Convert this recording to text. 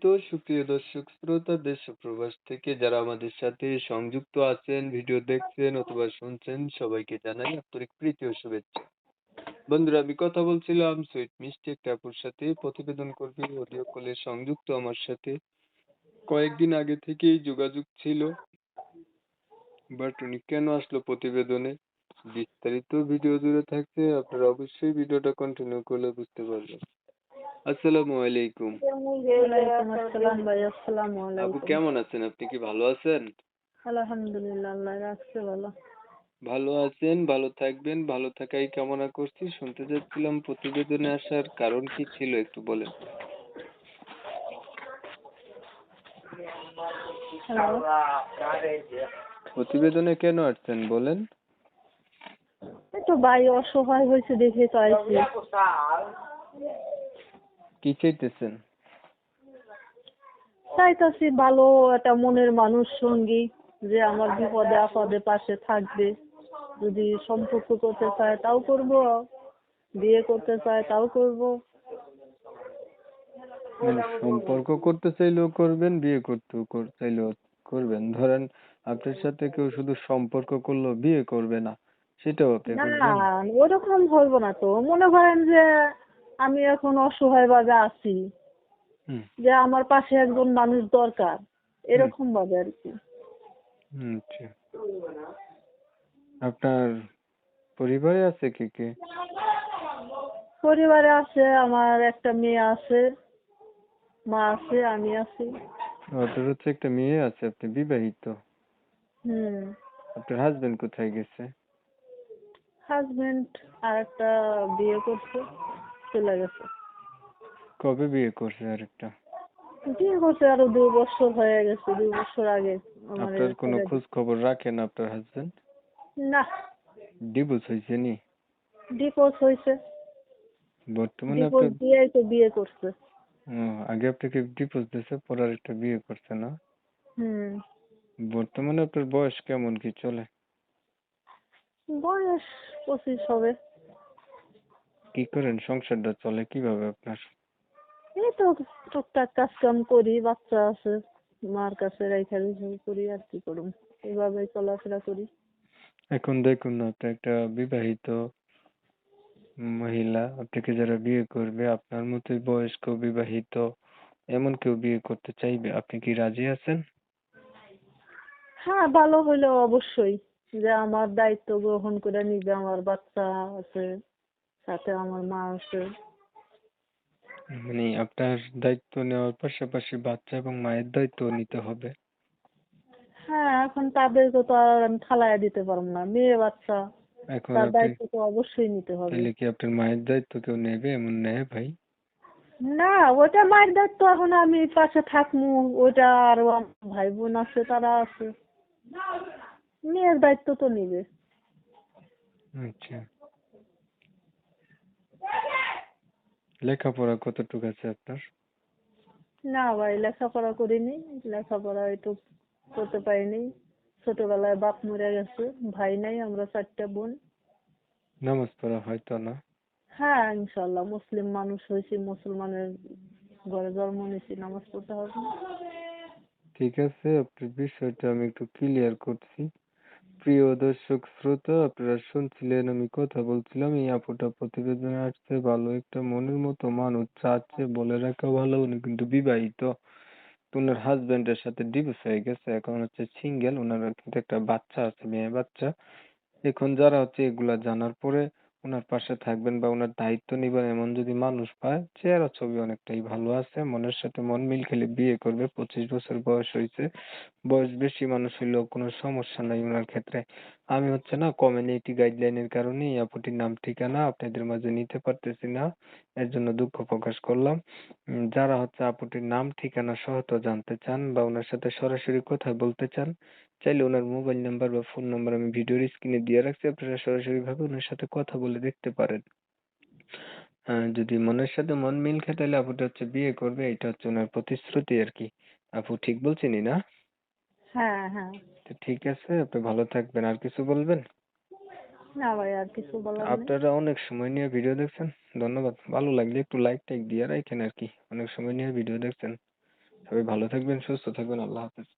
তো সুপ্রিয় দর্শক শ্রোতা দেশ ও প্রবাস থেকে যারা আমাদের সাথে সংযুক্ত আছেন, ভিডিও দেখছেন অথবা শুনছেন, সবাইকে জানাই আন্তরিক প্রীতি ও শুভেচ্ছা। বন্ধুরা, আমি কথা বলছিলাম সুইট মিষ্টি একটা আপুর সাথে। প্রতিবেদন করবে অডিও কলে সংযুক্ত আমার সাথে। কয়েকদিন আগে থেকেই যোগাযোগ ছিল, বাট উনি কেন আসলো প্রতিবেদনে বিস্তারিত ভিডিও জুড়ে থাকছে। আপনারা অবশ্যই ভিডিওটা কন্টিনিউ করলে বুঝতে পারবেন। আসসালামু আলাইকুম। ওয়ালাইকুম আসসালাম ভাই, আসসালামু আপু আলাইকুম। কেমন আছেন? আপনি কি ভালো আছেন? আলহামদুলিল্লাহ, আল্লাহ রাখছে ভালো। ভালো আছেন, ভালো থাকবেন, ভালো থাকাই কামনা করছি। শুনতে চাচ্ছিলাম প্রতিবেদনে আসার কারণ কি ছিল একটু বলেন। হ্যালো। প্রতিবেদনে কেন আসছেন বলেন। এই তো ভাই অসহায় হয়েছে দেখে তো আইছি। কি চাইতেছেন? চাইতাছি ভালো একটা মনের মানুষ সঙ্গী, যে আমার বিপদে আপদে পাশে থাকবে। যদি সম্পর্ক করতে চায় তাও করব, বিয়ে করতে চায় তাও করব। মানে সম্পর্ক করতে চাইলেও করবেন, বিয়ে করতেও চাইলেও করবেন। ধরেন আপনার সাথে কেউ শুধু সম্পর্ক করলো, বিয়ে করবে না, সেটাও আপনি না, করবেন? ওরকম হইব না তো। মনে করেন যে আমি এখন অসহায় ভাবে আছি, হুম যে আমার পাশে একজন মানুষ দরকার, হুম এরকম ভাবে আর কি। আচ্ছা। আপনার পরিবারে আছে কে কে? পরিবারে আছে, আমার একটা মেয়ে আছে, মা আছে, আমি আছি। আপনার হচ্ছে একটা মেয়ে আছে, আপনি বিবাহিত। হুম। আপনার হাজবেন্ড কোথায় গেছে? হাজবেন্ড আর একটা বিয়ে করছে, চলে গেছে। কবে বিয়ে করছে আরেকটা? বিয়ে করছে আরো 2 বছর হয়ে গেছে, 2 বছর আগে আমাদের আপনার কোনো ছেড়ে খোঁজ দিচ্ছে। খবর রাখে না আপনার হাজবেন্ড? না, ডিভোর্স হয়েছে নি? ডিভোর্স হয়েছে। বর্তমানে ডিভোর্স আপনার দিয়েই তো বিয়ে করছে। আগে আপনাকে ডিভোর্স দিয়েছে, পরে আরেকটা বিয়ে করছে না? হুম। বর্তমানে আপনার বয়স কেমন কি চলে? বয়স 25 হবে। কি করেন, সংসারটা চলে কিভাবে আপনার? এই তো টুকটাক কাজ কাম করি, বাচ্চা আছে, মার কাছে রেখে করি, আর কি করুম, এভাবেই চলাফেরা করি। এখন দেখুন না, আপনি একটা বিবাহিত মহিলা, আপনাকে যারা বিয়ে করবে আপনার মতোই বয়স্ক বিবাহিত এমন কেউ বিয়ে করতে চাইবে, আপনি কি রাজি আছেন? হ্যাঁ, ভালো হইলে অবশ্যই, যে আমার দায়িত্ব গ্রহণ করে নিবে, আমার বাচ্চা আছে, সাথে আমার মা আছে। মানে আপনার দায়িত্ব নেওয়ার পাশাপাশি বাচ্চা এবং মায়ের দায়িত্ব নিতে হবে। হ্যাঁ, এখন তাদেরকে তো আর আমি ফালাইয়া দিতে পারবো না, মেয়ে বাচ্চা, এখন তার আপনি দায়িত্ব তো অবশ্যই নিতে হবে। তাহলে কি আপনার মায়ের দায়িত্ব কেউ নেবে এমন নেয় ভাই? না, ওটা মায়ের দায়িত্ব, এখন আমি পাশে থাকবো, ওইটা আরো আমার ভাই বোন আছে, তারা আছে, মেয়ের দায়িত্ব তো নিবে। আচ্ছা, লেখাপড়া কতটুকু আছে আপনার? না ভাই, লেখাপড়া করিনি, লেখাপড়া একটু করতে পারিনি। ছোটবেলায় বাপ মরে গেছে, ভাই নাই, আমরা 4টা বোন। নামাজ পড়া হয়তো না? হ্যাঁ, ইনশাল্লাহ মুসলিম মানুষ হয়েছি, মুসলমানের ঘরে জন্ম নিয়েছি, নামাজ পড়তে হবে না। ঠিক আছে, আপনার বিষয়টা আমি একটু ক্লিয়ার করছি। প্রিয় দর্শক শ্রোতা, আপনারা শুনছিলেন আমি কথা বলছিলাম, এই আপুটা প্রতিবেদনে আসছে, ভালো একটা মনের মতো মানুষ চাচ্ছে। বলে রাখা ভালো, উনি কিন্তু বিবাহিত। তো ওনার হাজবেন্ডের সাথে ডিভোর্স হয়ে গেছে, এখন হচ্ছে সিঙ্গেল। ওনার কিন্তু একটা বাচ্চা আছে, মেয়ে বাচ্চা। এখন যারা হচ্ছে এগুলা জানার পরে ওনার পাশে থাকবেন বা ওনার দায়িত্ব নিবেন এমন যদি মানুষ পায়, চেহারা ছবি অনেকটাই ভালো আছে, মনের সাথে মন মিল খেলে বিয়ে করবে। 25 বছর বয়স হয়েছে। বয়স বেশি মানুষ হইলেও কোনো সমস্যা নাই ওনার ক্ষেত্রে। আমি হচ্ছে না কমিউনিটি গাইডলাইনের কারণে এই আপুটির নাম ঠিকানা আপনাদের মাঝে নিতে পারতেছি না, এর জন্য দুঃখ প্রকাশ করলাম। যারা হচ্ছে আপুটির নাম ঠিকানা সহ তো জানতে চান বা ওনার সাথে সরাসরি কথা বলতে চান, চাইলে ওনার মোবাইল নাম্বার বা ফোন নাম্বার আমি ভিডিওর স্ক্রিনে দিয়ে রাখছি, আপনারা সরাসরি ভাবে ওনার সাথে কথা বলে দেখতে পারেন। যদি মনের সাথে মন মিল খায় তাহলে আপুটা হচ্ছে বিয়ে করবে, এটা হচ্ছে ওনার প্রতিশ্রুতি আর কি। আপু ঠিক বলছিনি না? হ্যাঁ, হ্যাঁ। তো ঠিক আছে, আপনি ভালো থাকবেন। আর কিছু বলবেন? না ভাই, আর কিছু বলার নেই। আপনারা অনেক সময় নিয়ে ভিডিও দেখছেন, ধন্যবাদ। ভালো লাগলে একটু লাইক টাইক দিয়ে রাখেন আর কি, অনেক সময় নিয়ে ভিডিও দেখছেন। সবাই ভালো থাকবেন, সুস্থ থাকবেন। আল্লাহ হাফেজ।